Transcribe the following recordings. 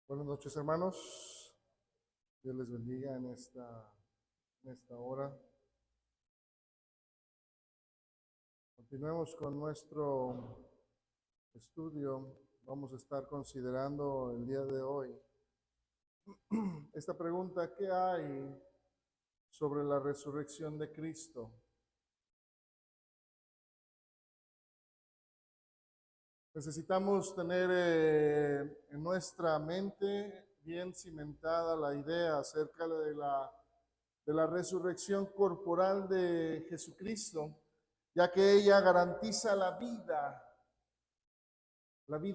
Buenas noches, hermanos. Dios les bendiga en esta hora. Continuemos con nuestro estudio. Vamos a estar considerando el día de hoy esta pregunta: ¿qué hay sobre la resurrección de Cristo? Necesitamos tener en nuestra mente bien cimentada la idea acerca de la resurrección corporal de Jesucristo, ya que ella garantiza la vida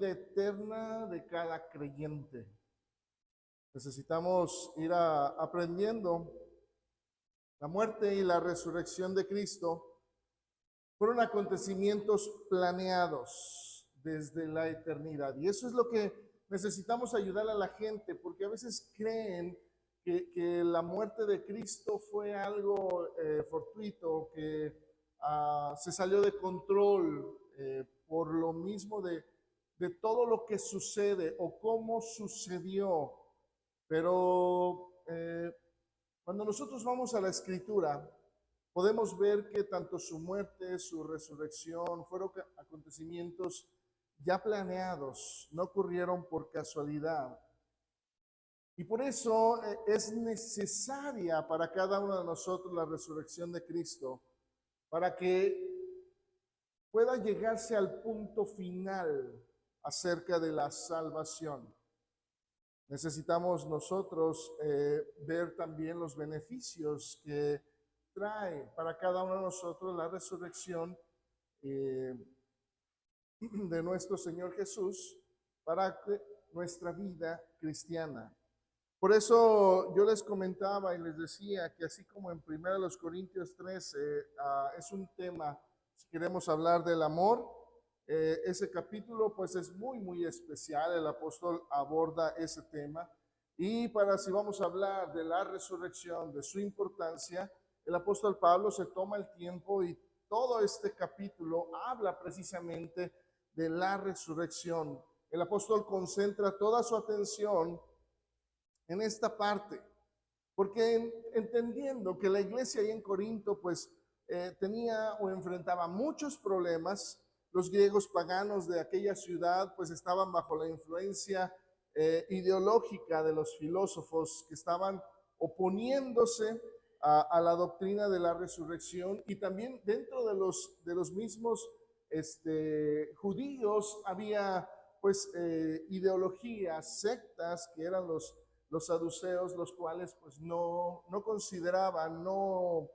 eterna de cada creyente. Necesitamos ir aprendiendo la muerte y la resurrección de Cristo. Fueron acontecimientos planeados desde la eternidad. Y eso es lo que necesitamos ayudar a la gente, porque a veces creen que la muerte de Cristo fue algo fortuito, que se salió de control por lo mismo de todo lo que sucede o cómo sucedió. Pero cuando nosotros vamos a la Escritura, podemos ver que tanto su muerte, su resurrección, fueron acontecimientos ya planeados, no ocurrieron por casualidad. Y por eso es necesaria para cada uno de nosotros la resurrección de Cristo, para que pueda llegarse al punto final acerca de la salvación. Necesitamos nosotros ver también los beneficios que trae para cada uno de nosotros la resurrección de nuestro Señor Jesús para nuestra vida cristiana. Por eso yo les comentaba y les decía que así como en 1 Corintios 13 es un tema, si queremos hablar del amor, ese capítulo pues es muy especial. El apóstol aborda ese tema, y si vamos a hablar de la resurrección, de su importancia, el apóstol Pablo se toma el tiempo y todo este capítulo habla precisamente de la resurrección. El apóstol concentra toda su atención en esta parte, porque entendiendo que la iglesia ahí en Corinto pues tenía o enfrentaba muchos problemas. Los griegos paganos de aquella ciudad pues estaban bajo la influencia ideológica de los filósofos que estaban oponiéndose a la doctrina de la resurrección, y también dentro de los mismos judíos había pues ideologías, sectas, que eran los saduceos, los cuales pues no consideraban, no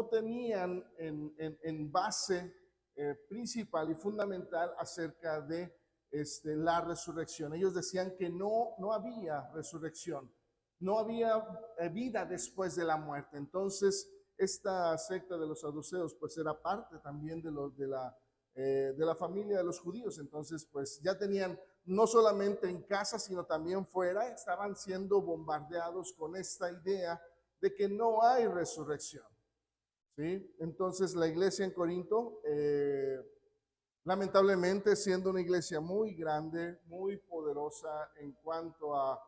tenían en base principal y fundamental acerca de la resurrección. Ellos decían que no había resurrección, no había vida después de la muerte. Entonces, esta secta de los saduceos pues era parte también de la familia de los judíos. Entonces, pues ya tenían, no solamente en casa, sino también fuera, estaban siendo bombardeados con esta idea de que no hay resurrección. ¿Sí? Entonces la iglesia en Corinto, lamentablemente, siendo una iglesia muy grande, muy poderosa en cuanto a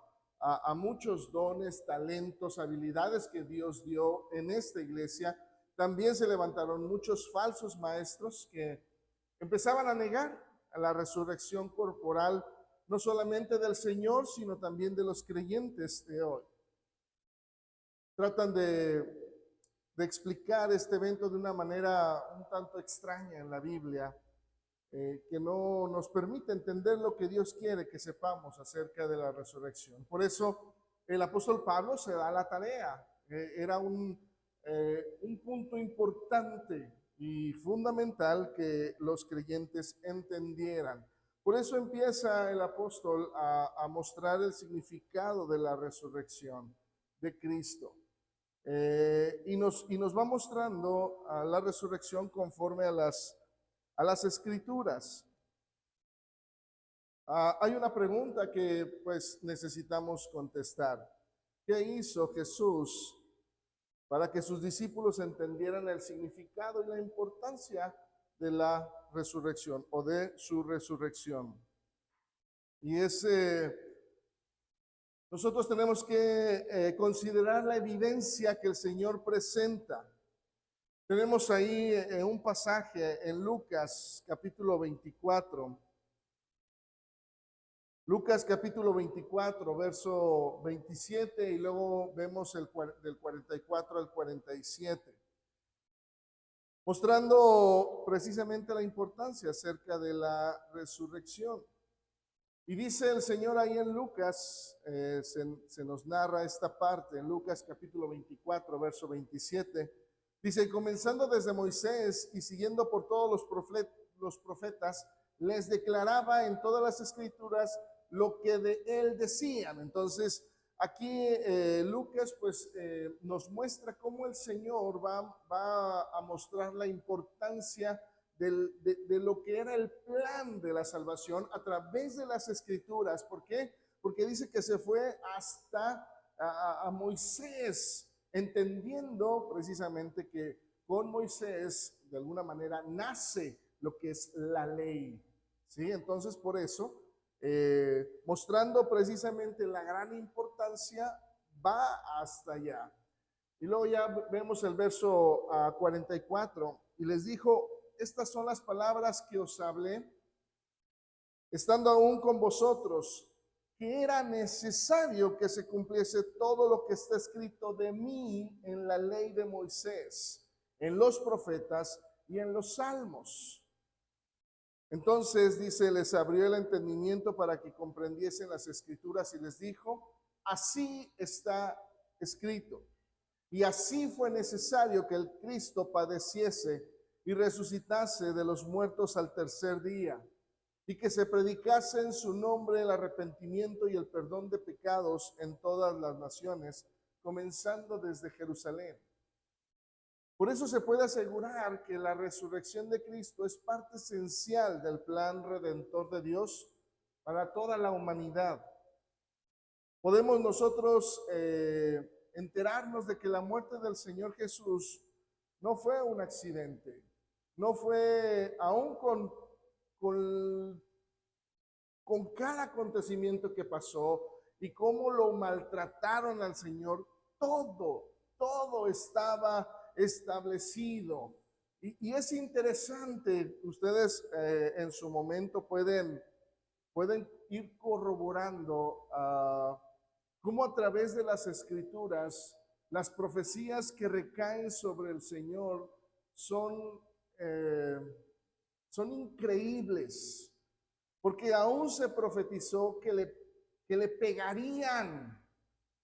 muchos dones, talentos, habilidades que Dios dio en esta iglesia, también se levantaron muchos falsos maestros que empezaban a negar a la resurrección corporal, no solamente del Señor, sino también de los creyentes de hoy. Tratan de explicar este evento de una manera un tanto extraña en la Biblia, que no nos permite entender lo que Dios quiere que sepamos acerca de la resurrección. Por eso el apóstol Pablo se da la tarea. Era un punto importante y fundamental que los creyentes entendieran. Por eso empieza el apóstol a mostrar el significado de la resurrección de Cristo. Y nos va mostrando a la resurrección conforme a las escrituras. Hay una pregunta que pues necesitamos contestar. ¿Qué hizo Jesús para que sus discípulos entendieran el significado y la importancia de la resurrección o de su resurrección? Y nosotros tenemos que considerar la evidencia que el Señor presenta. Tenemos ahí un pasaje en Lucas capítulo 24. Lucas capítulo 24, verso 27, y luego vemos del 44 al 47, mostrando precisamente la importancia acerca de la resurrección. Y dice el Señor ahí en Lucas, se nos narra esta parte, en Lucas capítulo 24, verso 27, dice: comenzando desde Moisés y siguiendo por todos los profetas, les declaraba en todas las escrituras lo que de él decían. Entonces, aquí Lucas pues nos muestra cómo el Señor va a mostrar la importancia de lo que era el plan de la salvación a través de las escrituras. ¿Por qué? Porque dice que se fue hasta a Moisés, entendiendo precisamente que con Moisés de alguna manera nace lo que es la ley. ¿Sí? Entonces, por eso, mostrando precisamente la gran importancia, va hasta allá. Y luego ya vemos el verso 44, y les dijo: estas son las palabras que os hablé, estando aún con vosotros, que era necesario que se cumpliese todo lo que está escrito de mí en la ley de Moisés, en los profetas y en los salmos. Entonces, dice, les abrió el entendimiento para que comprendiesen las escrituras y les dijo: así está escrito. Y así fue necesario que el Cristo padeciese y resucitase de los muertos al tercer día, y que se predicase en su nombre el arrepentimiento y el perdón de pecados en todas las naciones, comenzando desde Jerusalén. Por eso se puede asegurar que la resurrección de Cristo es parte esencial del plan redentor de Dios para toda la humanidad. Podemos nosotros enterarnos de que la muerte del Señor Jesús no fue un accidente, no fue, aún con cada acontecimiento que pasó y cómo lo maltrataron al Señor, todo estaba establecido. Y es interesante, ustedes en su momento pueden ir corroborando cómo a través de las escrituras las profecías que recaen sobre el Señor son increíbles, porque aún se profetizó que le pegarían,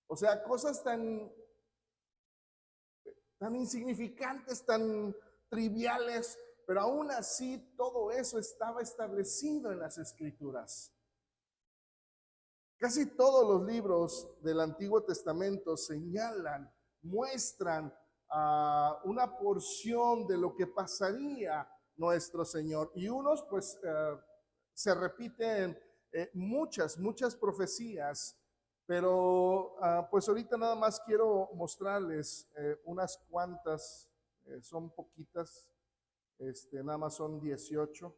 o sea, cosas tan insignificantes, tan triviales, pero aún así todo eso estaba establecido en las escrituras. Casi todos los libros del Antiguo Testamento señalan, muestran una porción de lo que pasaría nuestro Señor. Y unos pues se repiten muchas profecías, pero pues ahorita nada más quiero mostrarles unas cuantas, son poquitas, nada más son 18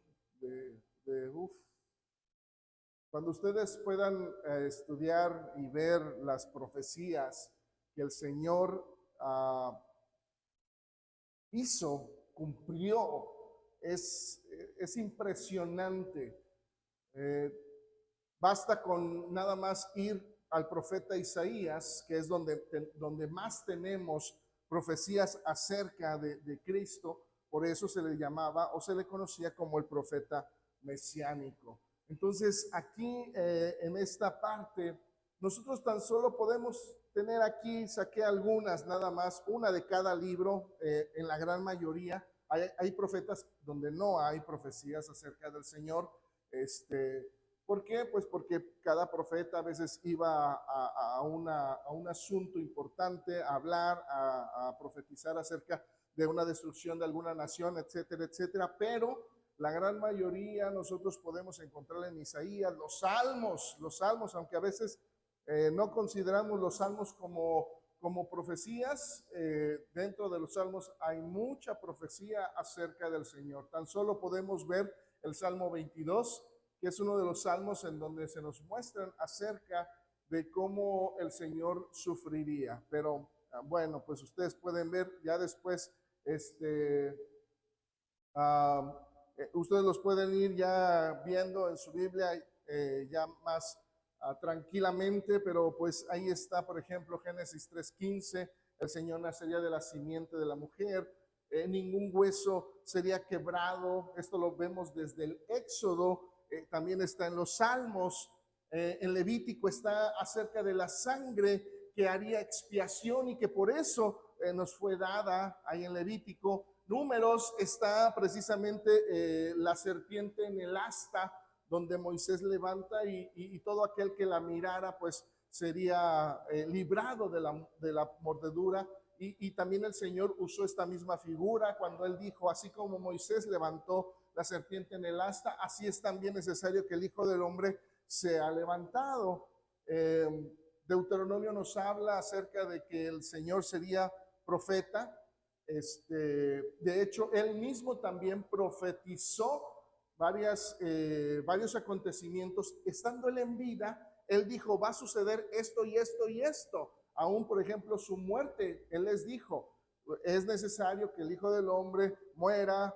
Cuando ustedes puedan estudiar y ver las profecías que el Señor hizo, cumplió, es impresionante. Basta con nada más ir al profeta Isaías, que es donde más tenemos profecías acerca de Cristo. Por eso se le llamaba o se le conocía como el profeta mesiánico. Entonces, aquí en esta parte, nosotros tan solo podemos tener aquí, saqué algunas nada más, una de cada libro, en la gran mayoría. Hay profetas donde no hay profecías acerca del Señor. ¿Por qué? Pues porque cada profeta a veces iba a un asunto importante, a hablar, a profetizar acerca de una destrucción de alguna nación, etcétera, etcétera, pero la gran mayoría nosotros podemos encontrar en Isaías, los salmos, aunque a veces no consideramos los salmos como profecías, dentro de los salmos hay mucha profecía acerca del Señor. Tan solo podemos ver el Salmo 22, que es uno de los salmos en donde se nos muestran acerca de cómo el Señor sufriría. Pero bueno, pues ustedes pueden ver ya después, ustedes los pueden ir ya viendo en su Biblia ya más tranquilamente, pero pues ahí está, por ejemplo, Génesis 3:15, el Señor nacería de la simiente de la mujer, ningún hueso sería quebrado, esto lo vemos desde el Éxodo, también está en los Salmos, en Levítico está acerca de la sangre que haría expiación y que por eso nos fue dada ahí en Levítico. Números está precisamente la serpiente en el asta donde Moisés levanta y todo aquel que la mirara pues sería librado de la mordedura. Y también el Señor usó esta misma figura cuando él dijo, así como Moisés levantó la serpiente en el asta, así es también necesario que el Hijo del Hombre sea levantado. Deuteronomio nos habla acerca de que el Señor sería profeta. De hecho, él mismo también profetizó varios acontecimientos. Estando él en vida, él dijo, va a suceder esto y esto y esto. Aún, por ejemplo, su muerte, él les dijo, es necesario que el Hijo del Hombre muera,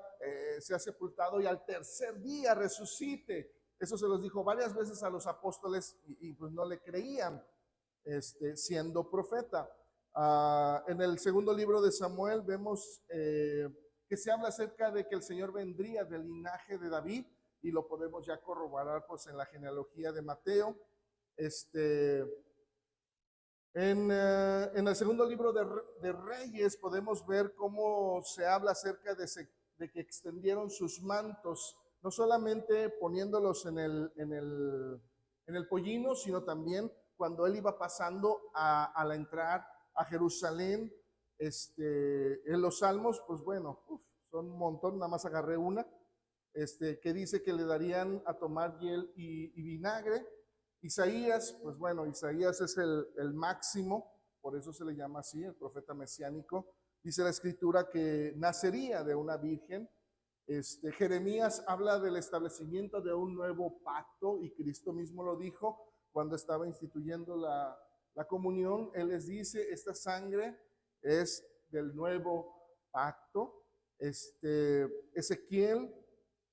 sea sepultado y al tercer día resucite. Eso se los dijo varias veces a los apóstoles y pues no le creían, siendo profeta. En el segundo libro de Samuel vemos que se habla acerca de que el Señor vendría del linaje de David y lo podemos ya corroborar pues en la genealogía de Mateo. En el segundo libro de Reyes podemos ver cómo se habla acerca de que extendieron sus mantos, no solamente poniéndolos en el pollino, sino también cuando él iba pasando al entrar a Jerusalén. En los salmos, pues bueno, son un montón, nada más agarré una, que dice que le darían a tomar hiel y vinagre. Isaías, pues bueno, Isaías es el máximo, por eso se le llama así, el profeta mesiánico. Dice la escritura que nacería de una virgen. Jeremías habla del establecimiento de un nuevo pacto y Cristo mismo lo dijo cuando estaba instituyendo la comunión. Él les dice, esta sangre es del nuevo pacto. Ezequiel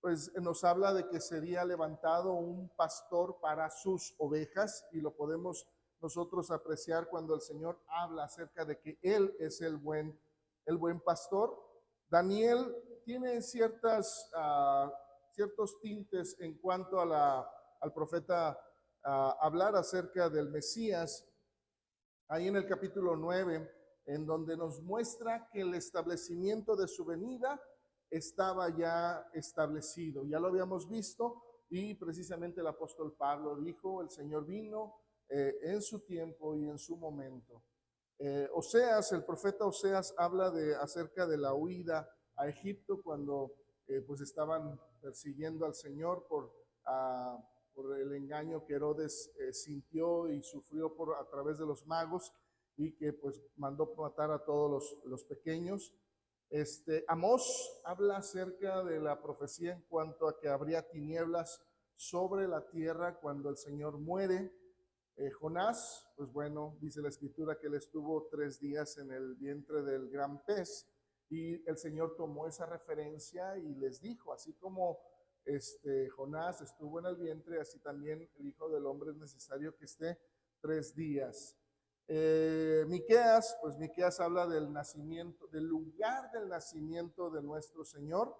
pues nos habla de que sería levantado un pastor para sus ovejas y lo podemos nosotros apreciar cuando el Señor habla acerca de que Él es el buen pastor. Daniel tiene ciertos tintes en cuanto al profeta hablar acerca del Mesías, ahí en el capítulo 9, en donde nos muestra que el establecimiento de su venida estaba ya establecido. Ya lo habíamos visto y precisamente el apóstol Pablo dijo, el Señor vino en su tiempo y en su momento. Oseas, el profeta Oseas habla acerca de la huida a Egipto cuando pues estaban persiguiendo al Señor por el engaño que Herodes sintió y sufrió a través de los magos y que pues mandó matar a todos los pequeños. Amós habla acerca de la profecía en cuanto a que habría tinieblas sobre la tierra cuando el Señor muere. Jonás, pues bueno, dice la escritura que él estuvo 3 días en el vientre del gran pez y el Señor tomó esa referencia y les dijo, así como Jonás estuvo en el vientre, así también el Hijo del Hombre es necesario que esté 3 días. Miqueas, pues Miqueas habla del nacimiento, del lugar del nacimiento de nuestro Señor.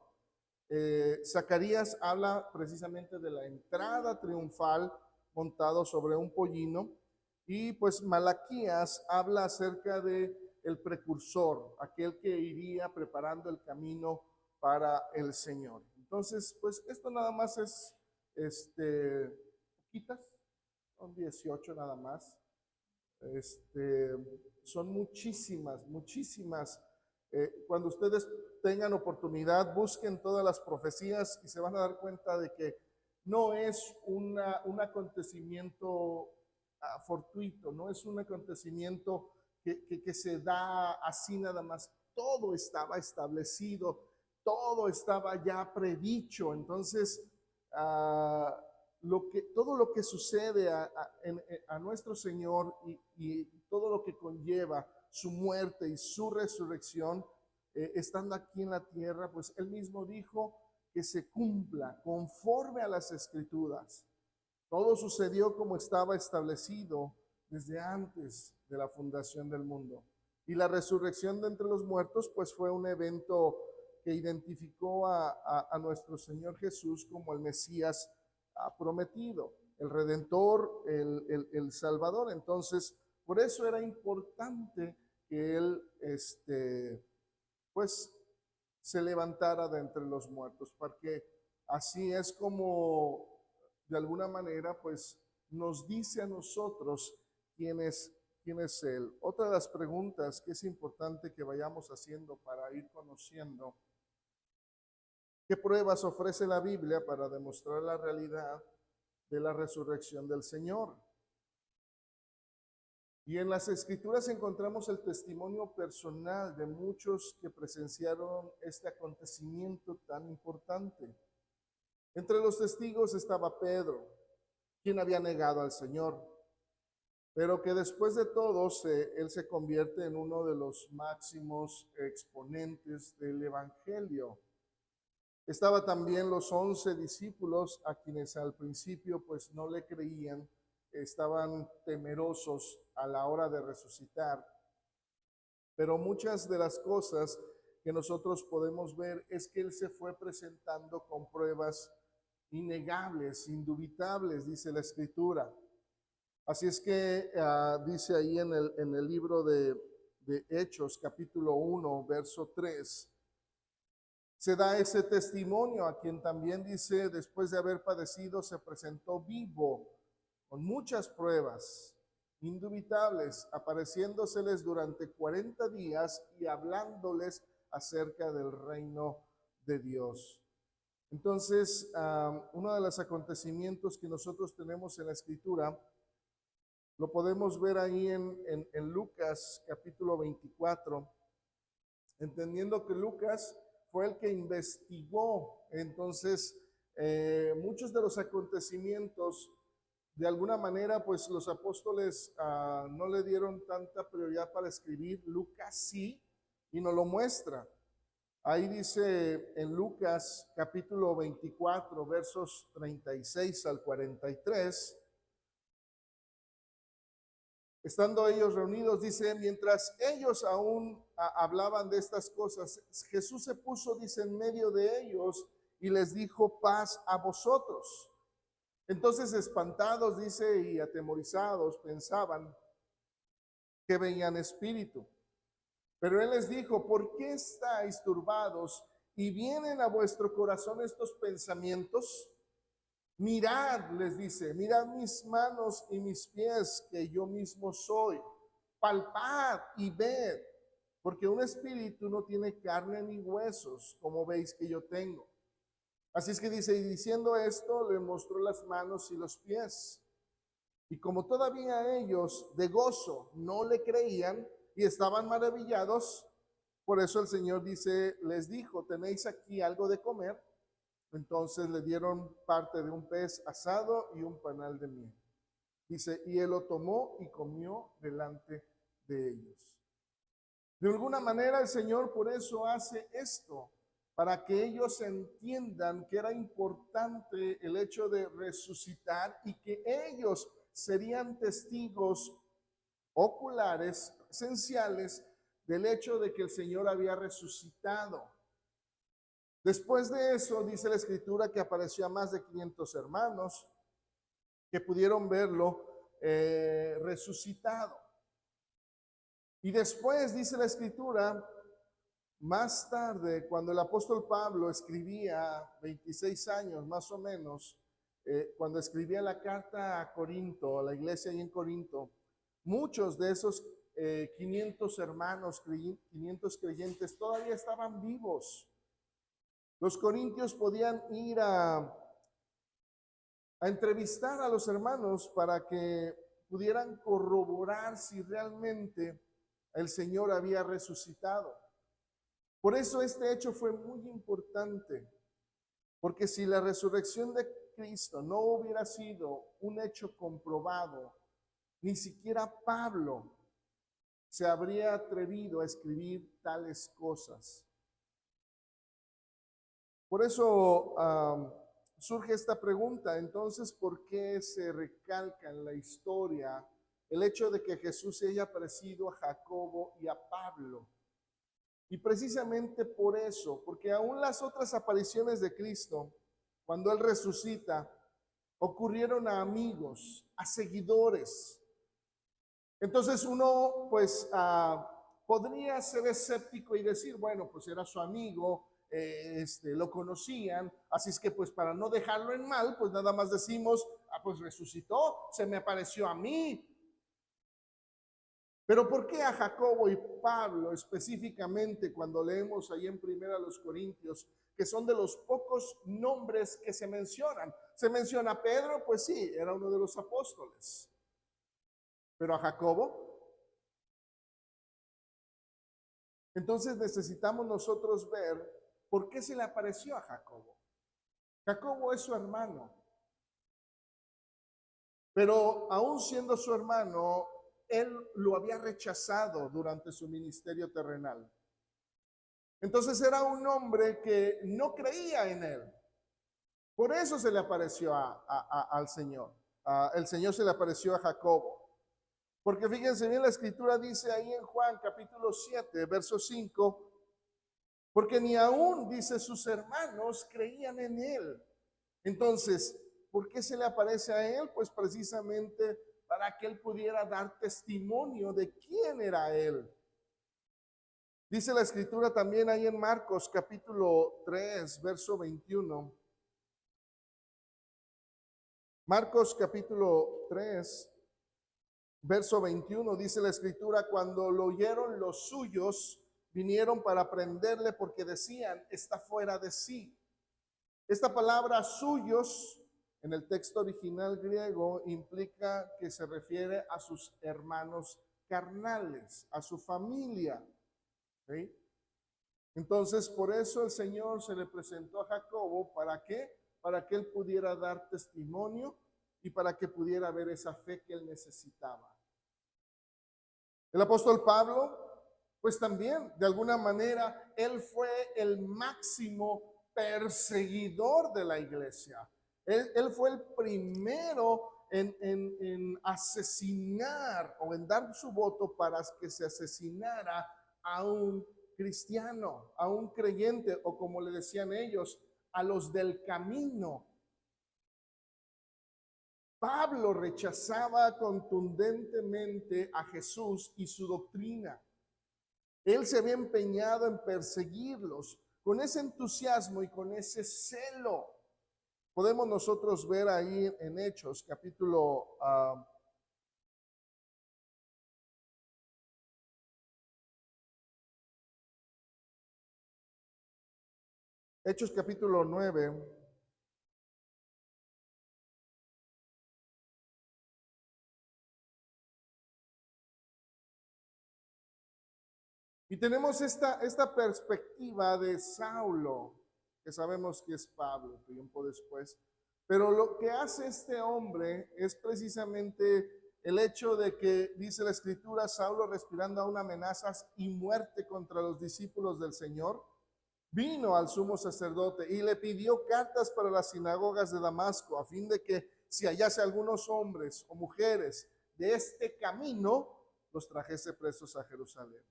Zacarías habla precisamente de la entrada triunfal montado sobre un pollino. Y pues Malaquías habla acerca de el precursor, aquel que iría preparando el camino para el Señor. Entonces, pues esto nada más es poquitas, son 18 nada más. Son muchísimas. Cuando ustedes tengan oportunidad, busquen todas las profecías y se van a dar cuenta de que no es un acontecimiento fortuito, no es un acontecimiento que se da así nada más. Todo estaba establecido, todo estaba ya predicho. Entonces, todo lo que sucede a nuestro Señor y todo lo que conlleva su muerte y su resurrección, estando aquí en la tierra, pues Él mismo dijo que se cumpla conforme a las Escrituras. Todo sucedió como estaba establecido desde antes de la fundación del mundo. Y la resurrección de entre los muertos, pues fue un evento que identificó a nuestro Señor Jesús como el Mesías prometido, el Redentor, el Salvador. Entonces, por eso era importante que Él, pues, se levantara de entre los muertos, porque así es como, de alguna manera, pues, nos dice a nosotros quién es Él. Otra de las preguntas que es importante que vayamos haciendo para ir conociendo ¿qué pruebas ofrece la Biblia para demostrar la realidad de la resurrección del Señor? Y en las Escrituras encontramos el testimonio personal de muchos que presenciaron este acontecimiento tan importante. Entre los testigos estaba Pedro, quien había negado al Señor, pero que después de todo él se convierte en uno de los máximos exponentes del Evangelio. Estaba también los 11 discípulos a quienes al principio pues no le creían, estaban temerosos a la hora de resucitar. Pero muchas de las cosas que nosotros podemos ver es que Él se fue presentando con pruebas innegables, indubitables, dice la Escritura. Así es que dice ahí en el libro de Hechos, capítulo 1, verso 3, se da ese testimonio a quien también dice, después de haber padecido, se presentó vivo, con muchas pruebas indubitables, apareciéndoseles durante 40 días y hablándoles acerca del reino de Dios. Entonces, uno de los acontecimientos que nosotros tenemos en la Escritura, lo podemos ver ahí en Lucas capítulo 24, entendiendo que Lucas fue el que investigó. Entonces, muchos de los acontecimientos, de alguna manera, pues los apóstoles no le dieron tanta prioridad para escribir. Lucas sí, y nos lo muestra. Ahí dice en Lucas capítulo 24, versos 36 al 43, estando ellos reunidos, dice, mientras ellos aún hablaban de estas cosas, Jesús se puso, dice, en medio de ellos y les dijo, paz a vosotros. Entonces, espantados, dice, y atemorizados, pensaban que veían espíritu. Pero Él les dijo, ¿por qué estáis turbados y vienen a vuestro corazón estos pensamientos? Mirad, les dice, mirad mis manos y mis pies, que yo mismo soy. Palpad y ved, porque un espíritu no tiene carne ni huesos, como veis que yo tengo. Así es que dice, y diciendo esto, le mostró las manos y los pies. Y como todavía ellos de gozo no le creían y estaban maravillados, por eso el Señor dice, les dijo, ¿tenéis aquí algo de comer? Entonces le dieron parte de un pez asado y un panal de miel. Dice, y Él lo tomó y comió delante de ellos. De alguna manera el Señor por eso hace esto, para que ellos entiendan que era importante el hecho de resucitar y que ellos serían testigos oculares, presenciales, del hecho de que el Señor había resucitado. Después de eso, dice la Escritura que apareció a más de 500 hermanos que pudieron verlo resucitado. Y después, dice la Escritura, más tarde, cuando el apóstol Pablo escribía, 26 años más o menos, cuando escribía la carta a Corinto, a la iglesia ahí en Corinto, muchos de esos 500 hermanos, 500 creyentes, todavía estaban vivos. Los corintios podían ir a entrevistar a los hermanos para que pudieran corroborar si realmente el Señor había resucitado. Por eso este hecho fue muy importante, porque si la resurrección Cristo no hubiera sido un hecho comprobado, ni siquiera Pablo se habría atrevido a escribir tales cosas. Por eso surge esta pregunta, entonces, ¿por qué se recalca en la historia el hecho de que Jesús se haya aparecido a Jacobo y a Pablo? Y precisamente por eso, porque aún las otras apariciones de Cristo, cuando Él resucita, ocurrieron a amigos, a seguidores. Entonces uno pues podría ser escéptico y decir, bueno, pues era su amigo, lo conocían, así es que pues para no dejarlo en mal, pues nada más decimos, pues resucitó, se me apareció a mí. Pero ¿por qué a Jacobo y Pablo específicamente cuando leemos ahí en Primera los Corintios, que son de los pocos nombres que se mencionan? Se menciona a Pedro, pues sí, era uno de los apóstoles. Pero a Jacobo. Entonces necesitamos nosotros ver por qué se le apareció a Jacobo. Jacobo es su hermano. Pero aún siendo su hermano, él lo había rechazado durante su ministerio terrenal. Entonces era un hombre que no creía en él. Por eso se le apareció al Señor. El Señor se le apareció a Jacobo. Porque fíjense bien, la escritura dice ahí en Juan capítulo 7, verso 5, porque ni aún, dice, sus hermanos creían en él. Entonces, ¿por qué se le aparece a él? Pues precisamente para que él pudiera dar testimonio de quién era él. Dice la escritura también ahí en Marcos capítulo 3, verso 21. Marcos capítulo 3, verso 21, dice la escritura, cuando lo oyeron los suyos, vinieron para prenderle porque decían, está fuera de sí. Esta palabra suyos en el texto original griego implica que se refiere a sus hermanos carnales, a su familia. ¿Sí? Entonces, por eso el Señor se le presentó a Jacobo, ¿para qué? Para que él pudiera dar testimonio y para que pudiera ver esa fe que él necesitaba. El apóstol Pablo, pues también, de alguna manera, él fue el máximo perseguidor de la iglesia. Él fue el primero en asesinar o en dar su voto para que se asesinara a un cristiano, a un creyente, o como le decían ellos, a los del camino. Pablo rechazaba contundentemente a Jesús y su doctrina. Él se había empeñado en perseguirlos con ese entusiasmo y con ese celo. Podemos nosotros ver ahí en Hechos, capítulo Hechos capítulo 9. Y tenemos esta perspectiva de Saulo, que sabemos que es Pablo, tiempo después. Pero lo que hace este hombre es precisamente el hecho de que, dice la escritura, Saulo respirando aún amenazas y muerte contra los discípulos del Señor, vino al sumo sacerdote y le pidió cartas para las sinagogas de Damasco, a fin de que si hallase algunos hombres o mujeres de este camino, los trajese presos a Jerusalén.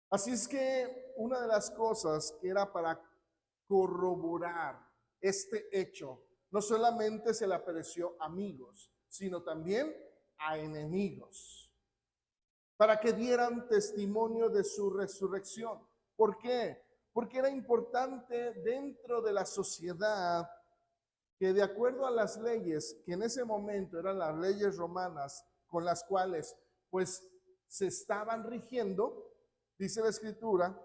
Así es que una de las cosas que era para corroborar este hecho, no solamente se le apareció a amigos, sino también a enemigos, para que dieran testimonio de su resurrección. ¿Por qué? Porque era importante dentro de la sociedad que, de acuerdo a las leyes, que en ese momento eran las leyes romanas con las cuales pues se estaban rigiendo, dice la escritura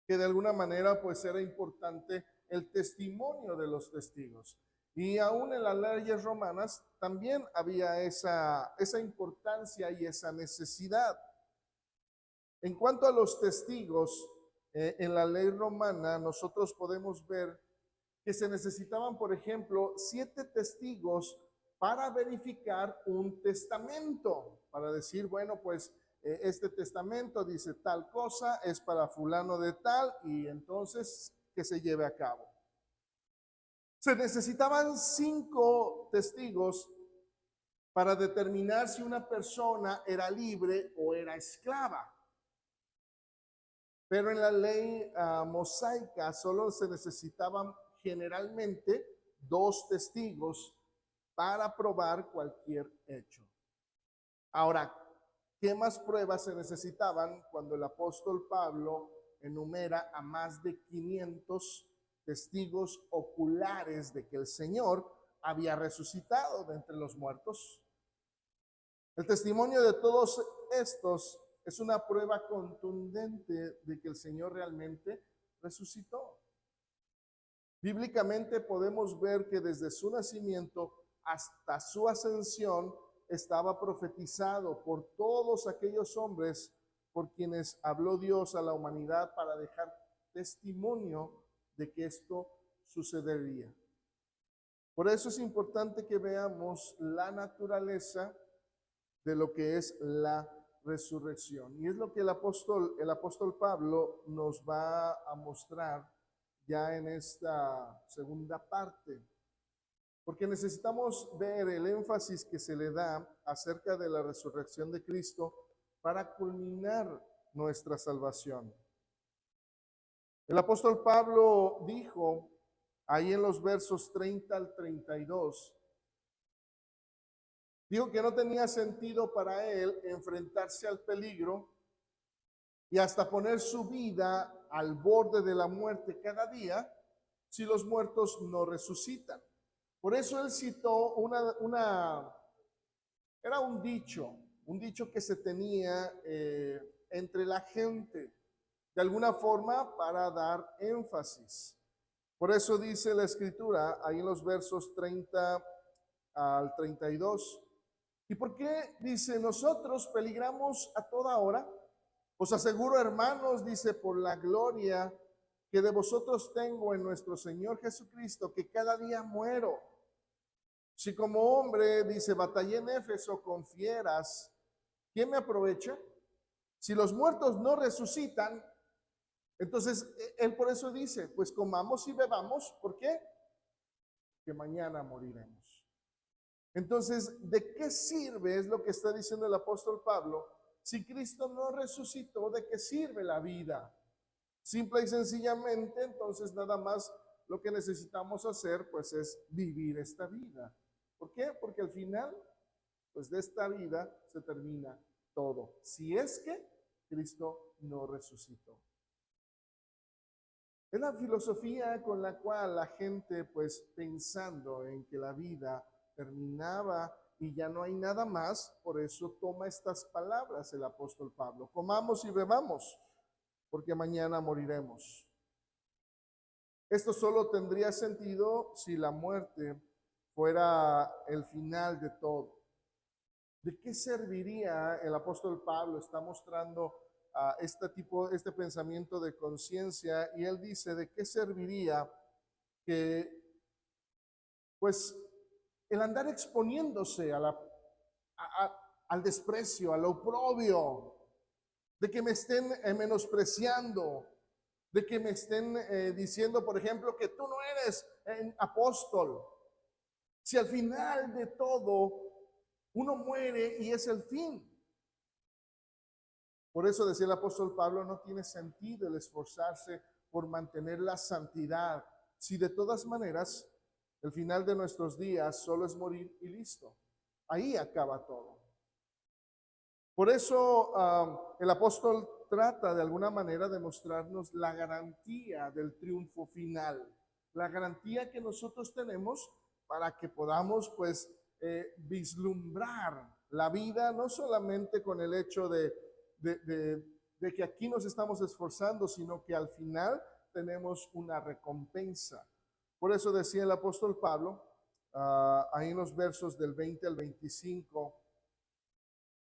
que de alguna manera pues era importante el testimonio de los testigos. Y aún en las leyes romanas también había esa importancia y esa necesidad. En cuanto a los testigos, en la ley romana nosotros podemos ver que se necesitaban, por ejemplo, 7 testigos para verificar un testamento, para decir, bueno, pues este testamento dice tal cosa, es para fulano de tal, y entonces que se lleve a cabo. Se necesitaban 5 testigos para determinar si una persona era libre o era esclava. Pero en la ley mosaica solo se necesitaban generalmente 2 testigos para probar cualquier hecho. Ahora, ¿qué más pruebas se necesitaban cuando el apóstol Pablo enumera a más de 500 testigos oculares de que el Señor había resucitado de entre los muertos? El testimonio de todos estos es una prueba contundente de que el Señor realmente resucitó. Bíblicamente podemos ver que desde su nacimiento hasta su ascensión estaba profetizado por todos aquellos hombres por quienes habló Dios a la humanidad para dejar testimonio de que esto sucedería. Por eso es importante que veamos la naturaleza de lo que es la resurrección. Y es lo que el apóstol Pablo nos va a mostrar ya en esta segunda parte. Porque necesitamos ver el énfasis que se le da acerca de la resurrección de Cristo para culminar nuestra salvación. El apóstol Pablo dijo ahí en los versos 30 al 32, dijo que no tenía sentido para él enfrentarse al peligro y hasta poner su vida al borde de la muerte cada día si los muertos no resucitan. Por eso él citó era un dicho que se tenía entre la gente, de alguna forma para dar énfasis. Por eso dice la escritura, ahí en los versos 30 al 32, ¿y por qué? Dice, nosotros peligramos a toda hora. Os aseguro, hermanos, dice, por la gloria que de vosotros tengo en nuestro Señor Jesucristo, que cada día muero. Si como hombre, dice, batallé en Éfeso con fieras, ¿quién me aprovecha? Si los muertos no resucitan, entonces él por eso dice, pues comamos y bebamos, ¿por qué? Que mañana moriremos. Entonces, ¿de qué sirve, es lo que está diciendo el apóstol Pablo, si Cristo no resucitó? ¿De qué sirve la vida? Simple y sencillamente, entonces nada más lo que necesitamos hacer, pues es vivir esta vida. ¿Por qué? Porque al final, pues de esta vida se termina todo. Si es que Cristo no resucitó. Es la filosofía con la cual la gente, pues pensando en que la vida terminaba y ya no hay nada más, por eso toma estas palabras el apóstol Pablo. Comamos y bebamos, porque mañana moriremos. Esto solo tendría sentido si la muerte fuera el final de todo. ¿De qué serviría? El apóstol Pablo está mostrando este pensamiento de conciencia, y él dice, ¿de qué serviría que, pues, el andar exponiéndose al desprecio, al oprobio, de que me estén menospreciando, de que me estén diciendo, por ejemplo, que tú no eres apóstol? Si al final de todo uno muere y es el fin. Por eso decía el apóstol Pablo, no tiene sentido el esforzarse por mantener la santidad, si de todas maneras el final de nuestros días solo es morir y listo. Ahí acaba todo. Por eso el apóstol trata de alguna manera de mostrarnos la garantía del triunfo final, la garantía que nosotros tenemos para que podamos pues vislumbrar la vida, no solamente con el hecho de que aquí nos estamos esforzando, sino que al final tenemos una recompensa. Por eso decía el apóstol Pablo, ahí en los versos del 20 al 25,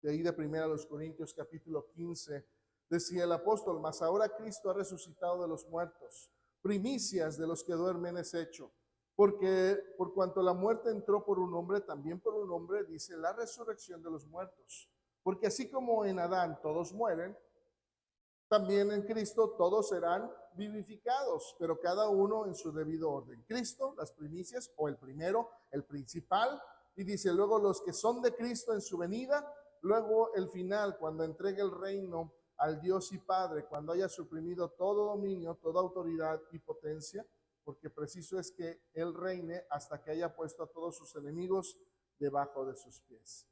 de ahí de 1 Corintios capítulo 15, decía el apóstol, mas ahora Cristo ha resucitado de los muertos, primicias de los que duermen es hecho. Porque por cuanto la muerte entró por un hombre, también por un hombre, dice la resurrección de los muertos. Porque así como en Adán todos mueren, también en Cristo todos serán vivificados, pero cada uno en su debido orden. Cristo, las primicias, o el primero, el principal, y dice luego los que son de Cristo en su venida, luego el final, cuando entregue el reino al Dios y Padre, cuando haya suprimido todo dominio, toda autoridad y potencia, porque preciso es que Él reine hasta que haya puesto a todos sus enemigos debajo de sus pies.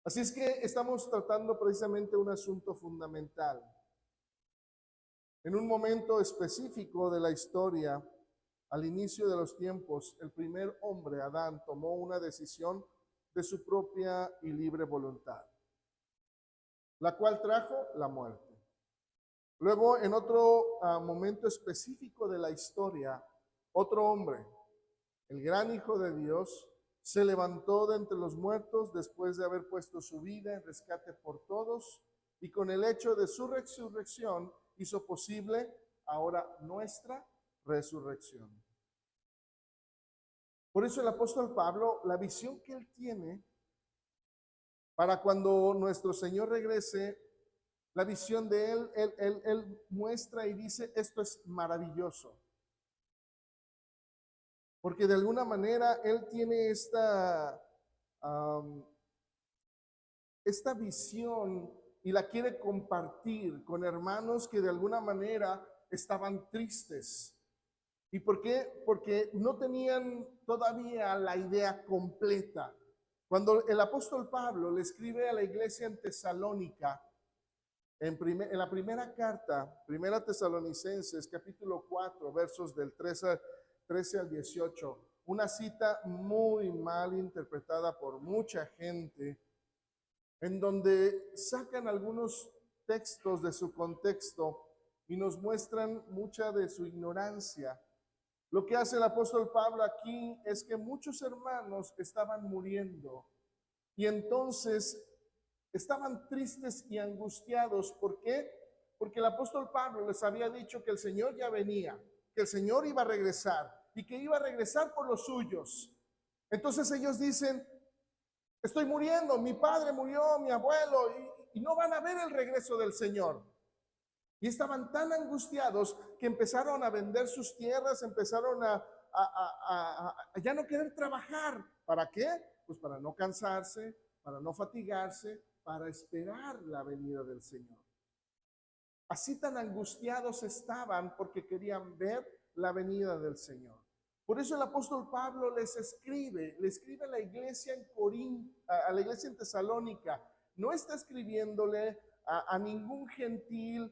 Así es que estamos tratando precisamente un asunto fundamental. En un momento específico de la historia, al inicio de los tiempos, el primer hombre, Adán, tomó una decisión de su propia y libre voluntad, la cual trajo la muerte. Luego, en otro momento específico de la historia, otro hombre, el gran Hijo de Dios, se levantó de entre los muertos después de haber puesto su vida en rescate por todos y con el hecho de su resurrección hizo posible ahora nuestra resurrección. Por eso el apóstol Pablo, la visión que él tiene para cuando nuestro Señor regrese, la visión de él muestra y dice, esto es maravilloso. Porque de alguna manera él tiene esta visión y la quiere compartir con hermanos que de alguna manera estaban tristes. ¿Y por qué? Porque no tenían todavía la idea completa. Cuando el apóstol Pablo le escribe a la iglesia en Tesalónica, en la primera carta, Primera Tesalonicenses, capítulo 4, versos del 13 al 18, una cita muy mal interpretada por mucha gente, en donde sacan algunos textos de su contexto y nos muestran mucha de su ignorancia. Lo que hace el apóstol Pablo aquí es que muchos hermanos estaban muriendo y entonces estaban tristes y angustiados. ¿Por qué? Porque el apóstol Pablo les había dicho que el Señor ya venía, que el Señor iba a regresar y que iba a regresar por los suyos. Entonces ellos dicen, estoy muriendo, mi padre murió, mi abuelo, y no van a ver el regreso del Señor. Y estaban tan angustiados que empezaron a vender sus tierras, empezaron a ya no querer trabajar. ¿Para qué? Pues para no cansarse, para no fatigarse, para esperar la venida del Señor. Así tan angustiados estaban porque querían ver la venida del Señor. Por eso el apóstol Pablo le escribe a la iglesia en Corinto, a la iglesia en Tesalónica. No está escribiéndole a ningún gentil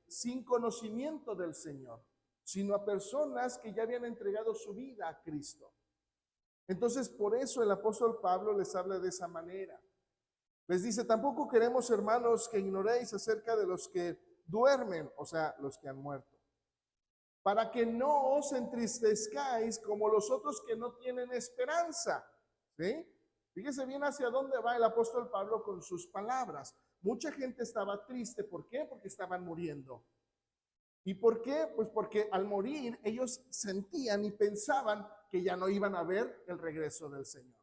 sin conocimiento del Señor, sino a personas que ya habían entregado su vida a Cristo. Entonces, por eso el apóstol Pablo les habla de esa manera. Les dice, tampoco queremos, hermanos, que ignoréis acerca de los que duermen, o sea, los que han muerto, para que no os entristezcáis como los otros que no tienen esperanza. ¿Sí? Fíjese bien hacia dónde va el apóstol Pablo con sus palabras. Mucha gente estaba triste. ¿Por qué? Porque estaban muriendo. ¿Y por qué? Pues porque al morir ellos sentían y pensaban que ya no iban a ver el regreso del Señor.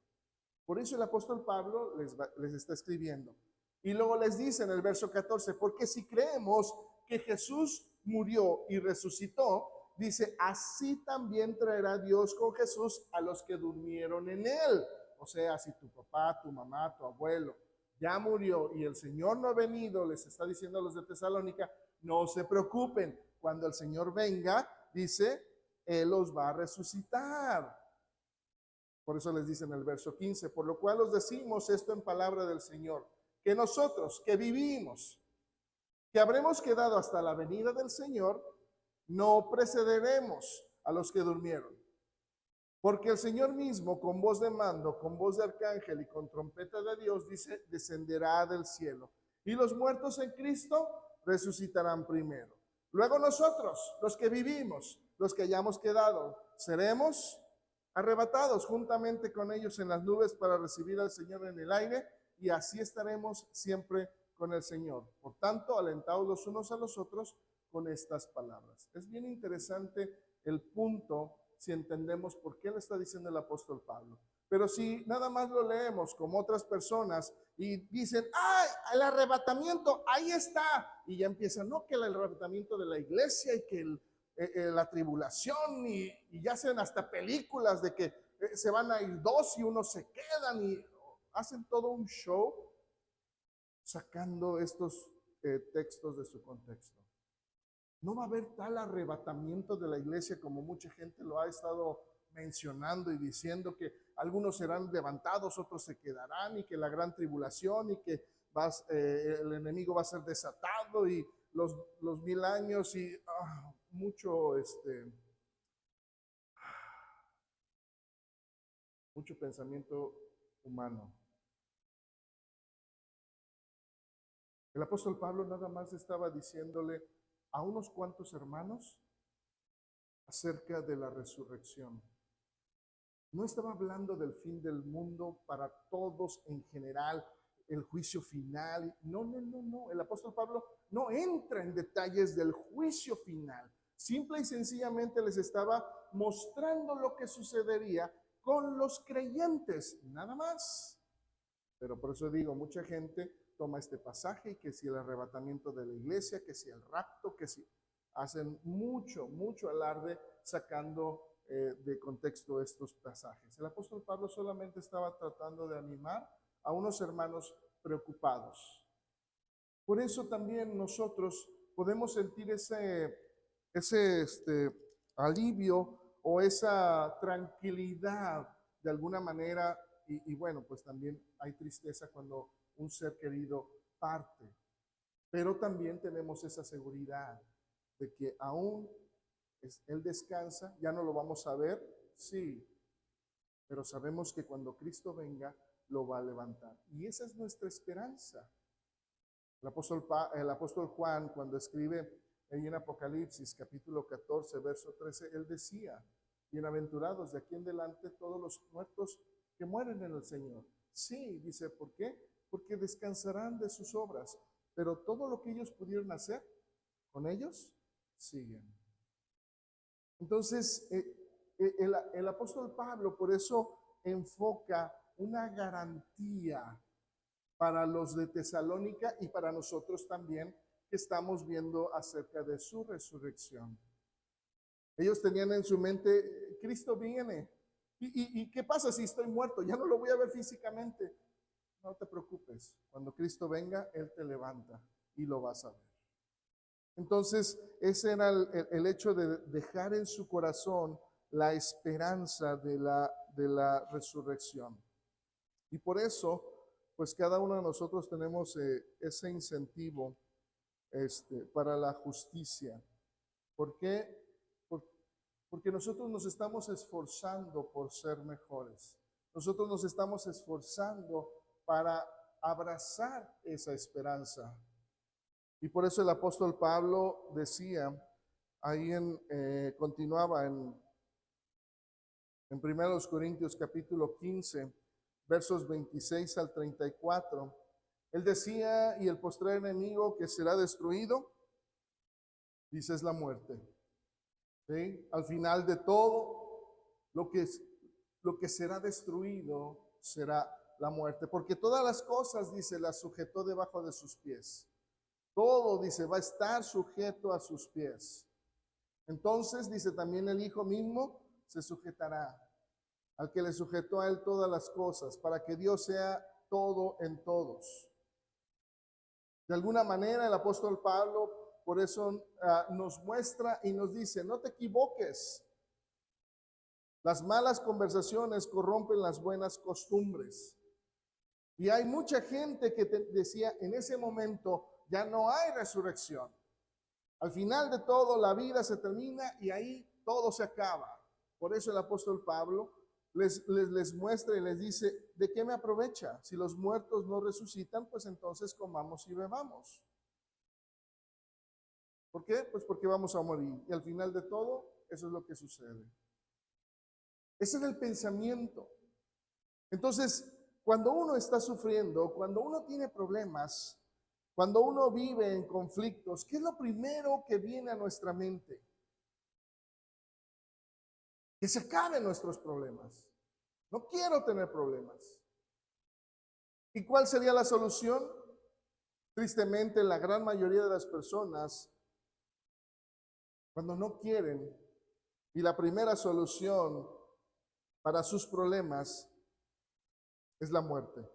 Por eso el apóstol Pablo les está escribiendo. Y luego les dice en el verso 14, porque si creemos que Jesús murió y resucitó, dice, así también traerá Dios con Jesús a los que durmieron en él. O sea, si tu papá, tu mamá, tu abuelo ya murió y el Señor no ha venido, les está diciendo a los de Tesalónica, no se preocupen, cuando el Señor venga, dice, Él los va a resucitar. Por eso les dice en el verso 15, por lo cual os decimos esto en palabra del Señor, que nosotros que vivimos, que habremos quedado hasta la venida del Señor, no precederemos a los que durmieron. Porque el Señor mismo, con voz de mando, con voz de arcángel y con trompeta de Dios, dice, descenderá del cielo. Y los muertos en Cristo resucitarán primero. Luego nosotros, los que vivimos, los que hayamos quedado, seremos arrebatados juntamente con ellos en las nubes para recibir al Señor en el aire, y así estaremos siempre con el Señor. Por tanto, alentaos los unos a los otros con estas palabras. Es bien interesante el punto si entendemos por qué lo está diciendo el apóstol Pablo. Pero si nada más lo leemos como otras personas y dicen, ¡ay, el arrebatamiento! Ahí está. Y ya empiezan, no, que el arrebatamiento de la iglesia y que la tribulación y ya hacen hasta películas de que se van a ir dos y unos se quedan y hacen todo un show sacando estos textos de su contexto. No va a haber tal arrebatamiento de la iglesia como mucha gente lo ha estado mencionando y diciendo que algunos serán levantados, otros se quedarán y que la gran tribulación y que el enemigo va a ser desatado y los 1000 años y mucho pensamiento humano. El apóstol Pablo nada más estaba diciéndole a unos cuantos hermanos acerca de la resurrección. No estaba hablando del fin del mundo para todos en general, el juicio final. No. El apóstol Pablo no entra en detalles del juicio final. Simple y sencillamente les estaba mostrando lo que sucedería con los creyentes, nada más. Pero por eso digo, mucha gente toma este pasaje y que si el arrebatamiento de la iglesia, que si el rapto, que si hacen mucho alarde sacando de contexto estos pasajes. El apóstol Pablo solamente estaba tratando de animar a unos hermanos preocupados. Por eso también nosotros podemos sentir ese alivio o esa tranquilidad de alguna manera y bueno, pues también hay tristeza cuando un ser querido parte, pero también tenemos esa seguridad de que aún Él descansa, ya no lo vamos a ver, sí, pero sabemos que cuando Cristo venga, lo va a levantar. Y esa es nuestra esperanza. El apóstol Juan, cuando escribe en Apocalipsis, capítulo 14, verso 13, él decía, bienaventurados de aquí en adelante todos los muertos que mueren en el Señor. Sí, dice, ¿por qué? Porque descansarán de sus obras, pero todo lo que ellos pudieron hacer, con ellos siguen. Entonces, el apóstol Pablo por eso enfoca una garantía para los de Tesalónica y para nosotros también que estamos viendo acerca de su resurrección. Ellos tenían en su mente, Cristo viene. ¿Y qué pasa si estoy muerto? Ya no lo voy a ver físicamente. No te preocupes, cuando Cristo venga, Él te levanta y lo vas a ver. Entonces, ese era el hecho de dejar en su corazón la esperanza de la resurrección. Y por eso, pues cada uno de nosotros tenemos ese incentivo para la justicia. ¿Por qué? Porque nosotros nos estamos esforzando por ser mejores. Nosotros nos estamos esforzando para abrazar esa esperanza. Y por eso el apóstol Pablo decía, ahí continuaba en 1 Corintios capítulo 15, versos 26 al 34, él decía, y el postrer enemigo que será destruido, dice, es la muerte. ¿Sí? Al final de todo, lo que será destruido será la muerte, porque todas las cosas, dice, las sujetó debajo de sus pies. Todo, dice, va a estar sujeto a sus pies. Entonces, dice, también el Hijo mismo se sujetará al que le sujetó a él todas las cosas, para que Dios sea todo en todos. De alguna manera, el apóstol Pablo, por eso nos muestra y nos dice, no te equivoques. Las malas conversaciones corrompen las buenas costumbres. Y hay mucha gente que decía, en ese momento, ya no hay resurrección. Al final de todo, la vida se termina y ahí todo se acaba. Por eso el apóstol Pablo les muestra y les dice, ¿de qué me aprovecha? Si los muertos no resucitan, pues entonces comamos y bebamos. ¿Por qué? Pues porque vamos a morir. Y al final de todo, eso es lo que sucede. Ese es el pensamiento. Entonces, cuando uno está sufriendo, cuando uno tiene problemas, Cuando uno vive en conflictos, ¿qué es lo primero que viene a nuestra mente? Que se acaben nuestros problemas. No quiero tener problemas. ¿Y cuál sería la solución? Tristemente, la gran mayoría de las personas, cuando no quieren, y la primera solución para sus problemas es la muerte.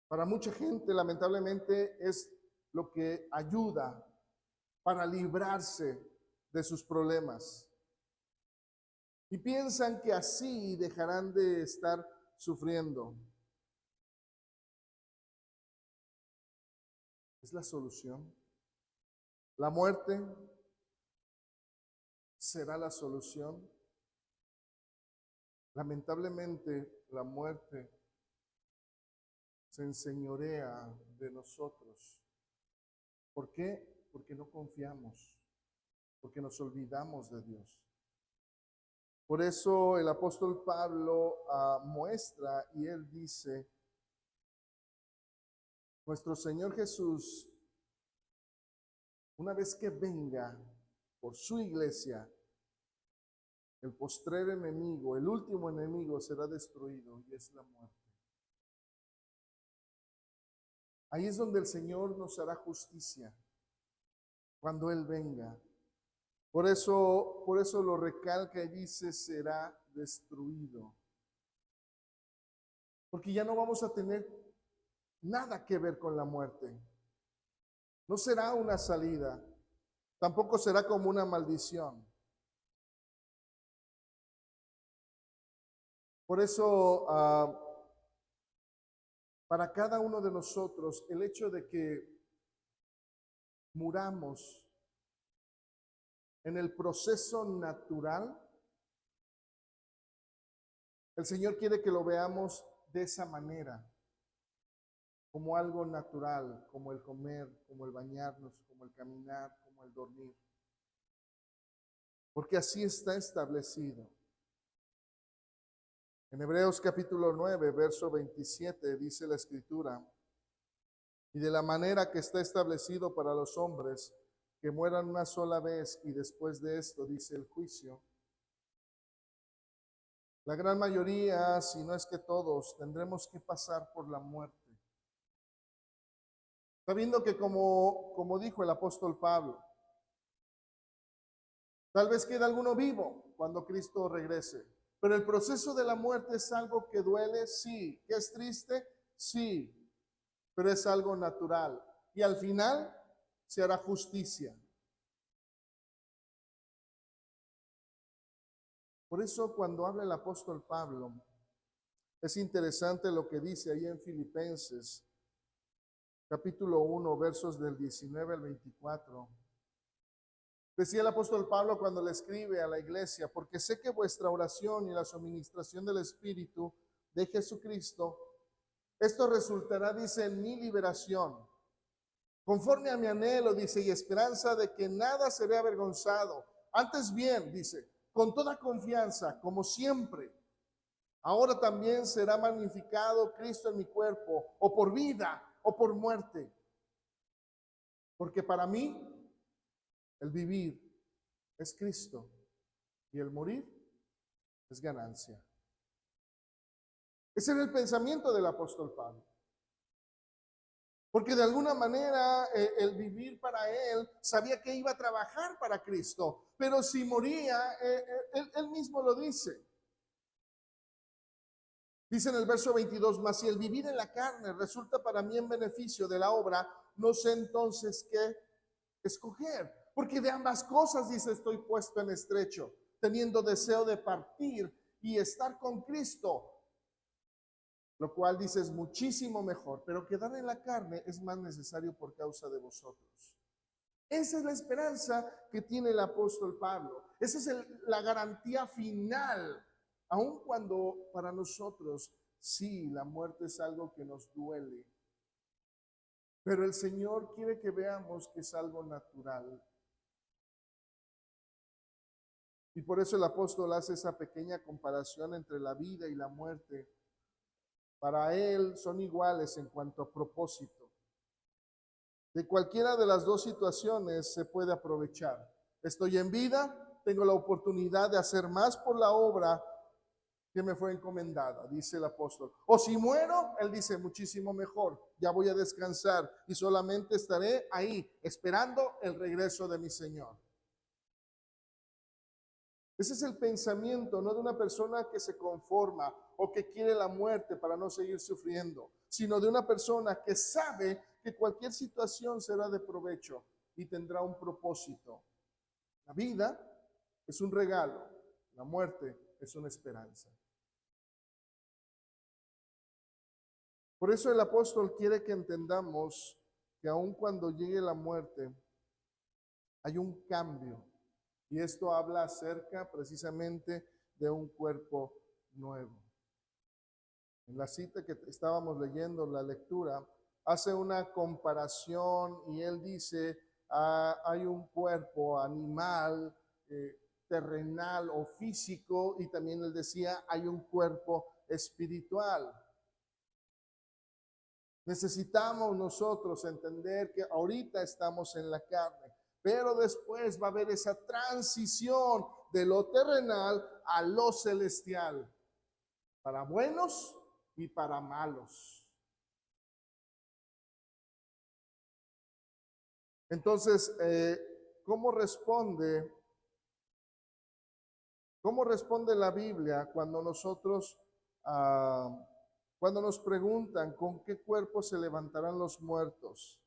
Para mucha gente, lamentablemente, es lo que ayuda para librarse de sus problemas. Y piensan que así dejarán de estar sufriendo. ¿Es la solución? ¿La muerte será la solución? Lamentablemente, la muerte se enseñorea de nosotros. ¿Por qué? Porque no confiamos, porque nos olvidamos de Dios. Por eso el apóstol Pablo muestra y él dice, nuestro Señor Jesús, una vez que venga por su iglesia, el postrer enemigo, el último enemigo será destruido y es la muerte. Ahí es donde el Señor nos hará justicia, cuando Él venga. Por eso lo recalca y dice, será destruido. Porque ya no vamos a tener nada que ver con la muerte. No será una salida, tampoco será como una maldición. Por eso, para cada uno de nosotros, el hecho de que muramos en el proceso natural, el Señor quiere que lo veamos de esa manera, como algo natural, como el comer, como el bañarnos, como el caminar, como el dormir. Porque así está establecido. En Hebreos capítulo 9, verso 27, dice la Escritura, y de la manera que está establecido para los hombres, que mueran una sola vez y después de esto, dice el juicio. La gran mayoría, si no es que todos, tendremos que pasar por la muerte. Sabiendo que como dijo el apóstol Pablo, tal vez quede alguno vivo cuando Cristo regrese. Pero el proceso de la muerte es algo que duele, sí. ¿Que es triste? Sí. Pero es algo natural. Y al final se hará justicia. Por eso cuando habla el apóstol Pablo, es interesante lo que dice ahí en Filipenses, capítulo 1, versos del 19 al 24. Decía el apóstol Pablo cuando le escribe a la iglesia, porque sé que vuestra oración y la suministración del Espíritu de Jesucristo, esto resultará, dice, en mi liberación, conforme a mi anhelo, dice, y esperanza de que nada seré avergonzado. Antes bien, dice, con toda confianza, como siempre, ahora también será magnificado Cristo en mi cuerpo, o por vida, o por muerte. Porque para mí, el vivir es Cristo y el morir es ganancia. Ese era el pensamiento del apóstol Pablo. Porque de alguna manera el vivir para él sabía que iba a trabajar para Cristo, pero si moría, él mismo lo dice. Dice en el verso 22, mas si el vivir en la carne resulta para mí en beneficio de la obra, no sé entonces qué escoger. Porque de ambas cosas, dice, estoy puesto en estrecho, teniendo deseo de partir y estar con Cristo, lo cual dice es muchísimo mejor, pero quedar en la carne es más necesario por causa de vosotros. Esa es la esperanza que tiene el apóstol Pablo. Esa es la garantía final, aun cuando para nosotros sí, la muerte es algo que nos duele. Pero el Señor quiere que veamos que es algo natural. Y por eso el apóstol hace esa pequeña comparación entre la vida y la muerte, Para Él son iguales en cuanto a propósito. De cualquiera de las dos situaciones se puede aprovechar. Estoy en vida, tengo la oportunidad de hacer más por la obra que me fue encomendada, dice el apóstol. O si muero, él dice, muchísimo mejor, ya voy a descansar y solamente estaré ahí esperando el regreso de mi Señor. Ese es el pensamiento, no de una persona que se conforma o que quiere la muerte para no seguir sufriendo, sino de una persona que sabe que cualquier situación será de provecho y tendrá un propósito. La vida es un regalo, la muerte es una esperanza. Por eso el apóstol quiere que entendamos que aun cuando llegue la muerte, hay un cambio. Y esto habla acerca precisamente de un cuerpo nuevo. En la cita que estábamos leyendo, la lectura, hace una comparación y él dice, hay un cuerpo animal, terrenal o físico, y también él decía, hay un cuerpo espiritual. Necesitamos nosotros entender que ahorita estamos en la carne, pero después va a haber esa transición de lo terrenal a lo celestial, para buenos y para malos. Entonces, ¿cómo responde la Biblia cuando nosotros, cuando nos preguntan con qué cuerpo se levantarán los muertos?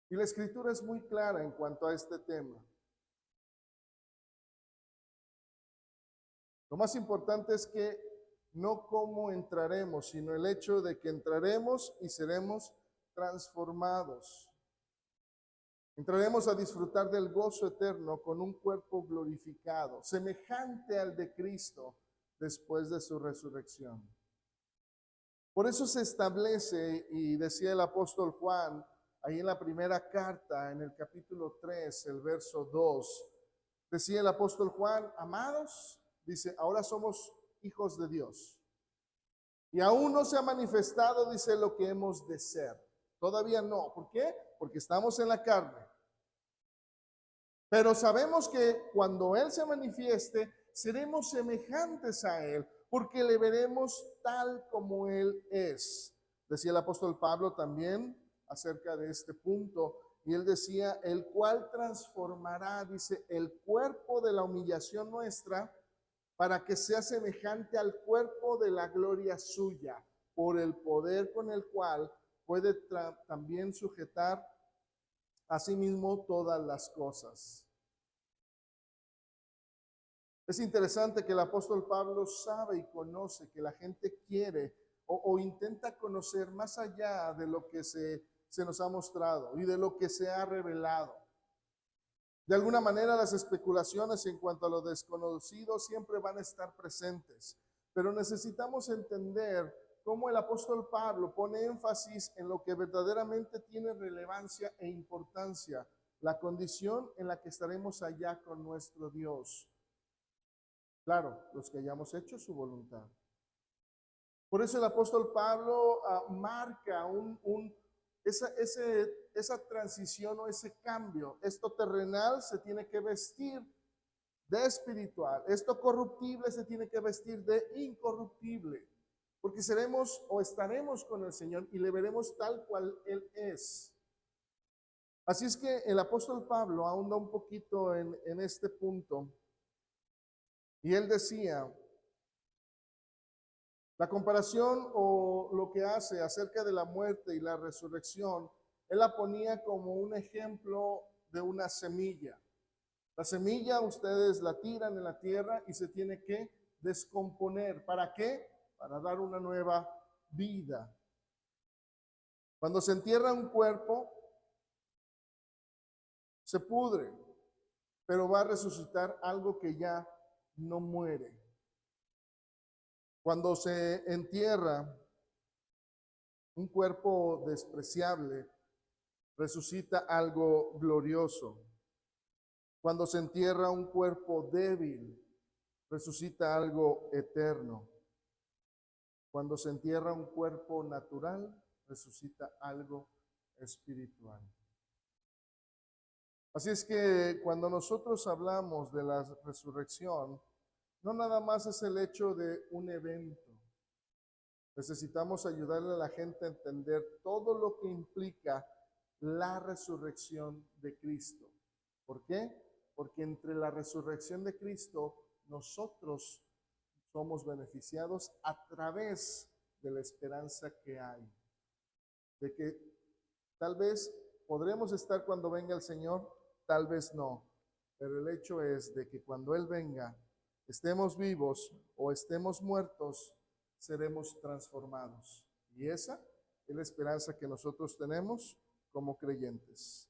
Y la Escritura es muy clara en cuanto a este tema. Lo más importante es que no cómo entraremos, sino el hecho de que entraremos y seremos transformados. Entraremos a disfrutar del gozo eterno con un cuerpo glorificado, semejante al de Cristo después de su resurrección. Por eso se establece, y decía el apóstol Juan, ahí en la primera carta, en el capítulo 3, el verso 2, decía el apóstol Juan, amados, dice, ahora somos hijos de Dios. Y aún no se ha manifestado, dice, lo que hemos de ser. Todavía no. ¿Por qué? Porque estamos en la carne. Pero sabemos que cuando Él se manifieste, seremos semejantes a Él, porque le veremos tal como Él es. Decía el apóstol Pablo también acerca de este punto, y él decía, el cual transformará, dice, el cuerpo de la humillación nuestra, para que sea semejante al cuerpo de la gloria suya, por el poder con el cual puede también sujetar a sí mismo todas las cosas. Es interesante que el apóstol Pablo sabe y conoce que la gente quiere o intenta conocer más allá de lo que se nos ha mostrado y de lo que se ha revelado. De alguna manera las especulaciones en cuanto a lo desconocido siempre van a estar presentes, pero necesitamos entender cómo el apóstol Pablo pone énfasis en lo que verdaderamente tiene relevancia e importancia, la condición en la que estaremos allá con nuestro Dios. Claro, los que hayamos hecho su voluntad. Por eso el apóstol Pablo marca esa transición o ese cambio. Esto terrenal se tiene que vestir de espiritual. Esto corruptible se tiene que vestir de incorruptible. Porque seremos o estaremos con el Señor y le veremos tal cual Él es. Así es que el apóstol Pablo ahonda un poquito en este punto. Y él decía, la comparación o lo que hace acerca de la muerte y la resurrección, él la ponía como un ejemplo de una semilla. La semilla ustedes la tiran en la tierra y se tiene que descomponer. ¿Para qué? Para dar una nueva vida. Cuando se entierra un cuerpo, se pudre, pero va a resucitar algo que ya no muere. Cuando se entierra un cuerpo despreciable, resucita algo glorioso. Cuando se entierra un cuerpo débil, resucita algo eterno. Cuando se entierra un cuerpo natural, resucita algo espiritual. Así es que cuando nosotros hablamos de la resurrección, no nada más es el hecho de un evento. Necesitamos ayudarle a la gente a entender todo lo que implica la resurrección de Cristo. ¿Por qué? Porque entre la resurrección de Cristo, nosotros somos beneficiados a través de la esperanza que hay. De que tal vez podremos estar cuando venga el Señor, tal vez no. Pero el hecho es de que cuando Él venga, estemos vivos o estemos muertos, seremos transformados. Y esa es la esperanza que nosotros tenemos como creyentes.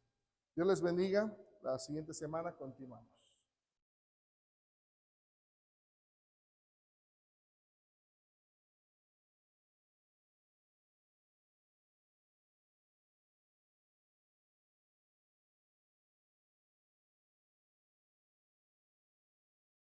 Dios les bendiga. La siguiente semana continuamos.